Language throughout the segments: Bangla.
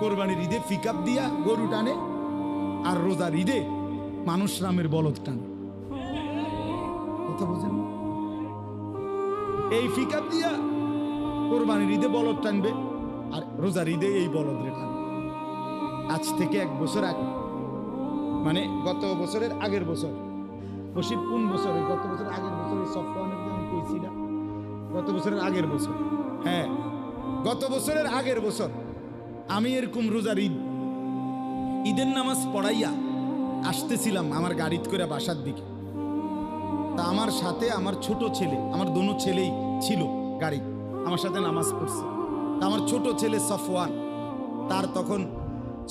কোরবানির ঈদে পিকআপ দিয়া গরু টানে, আর রোজার ঈদে মানুষ রামের বলদ টানে। কথা বুঝেন? এই পিকআপ দিয়া কোরবানির ঈদে বলদ টানবে, আর রোজার ঈদে এই বলদ রে টানবে। আজ থেকে 1 বছর আগে, মানে গত বছরের আগের বছর, বসির কোন বছর? গত বছর আগের বছর সফওয়ানের আমি কইছি না, গত বছরের আগের বছর, হ্যাঁ গত বছরের আগের বছর আমি এরকম রোজার ঈদের নামাজ পড়াইয়া আসতেছিলাম আমার গাড়িতে করে বাসার দিকে। তা আমার সাথে আমার ছোট ছেলে, আমার দোনো ছেলেই ছিল গাড়ি, আমার সাথে নামাজ পড়ছে। তা আমার ছোট ছেলে সফওয়ান, তার তখন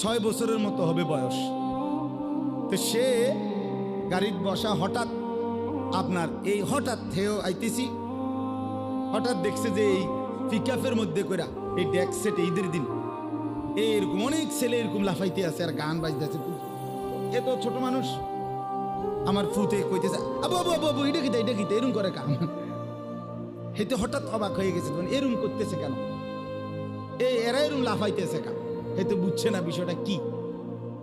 6 বছরের মতো হবে বয়স। তো সে গাড়ির বসা, হঠাৎ আপনার এই হঠাৎ থেও আইতেছি, হঠাৎ দেখছে যে এই পিকআপের মধ্যে করে এই ডেক সেট ঈদের দিন এরকম অনেক ছেলে এরকম লাফাইতে আছে আর গান বাজতেছে। এ তো ছোট মানুষ, আমার ফুতে কইতেছে আবু আবু আবু আবু এটা কিতা এরকম করে কাম। হেতে হঠাৎ অবাক হয়ে গেছে, এরকম করতেছে কেন, এরা এরকম লাফাইতেছে কেন, হেতে বুঝছে না বিষয়টা কি।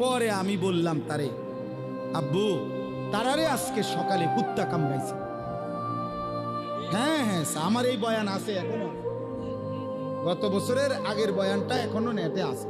পরে আমি বললাম তারে, আব্বু তারারে আজকে সকালে কুত্তা কামড়াইছে। হ্যাঁ হ্যাঁ, আমার এই বয়ান আছে এখনো, গত বছরের আগের বয়ানটা এখনো নেটে আছে।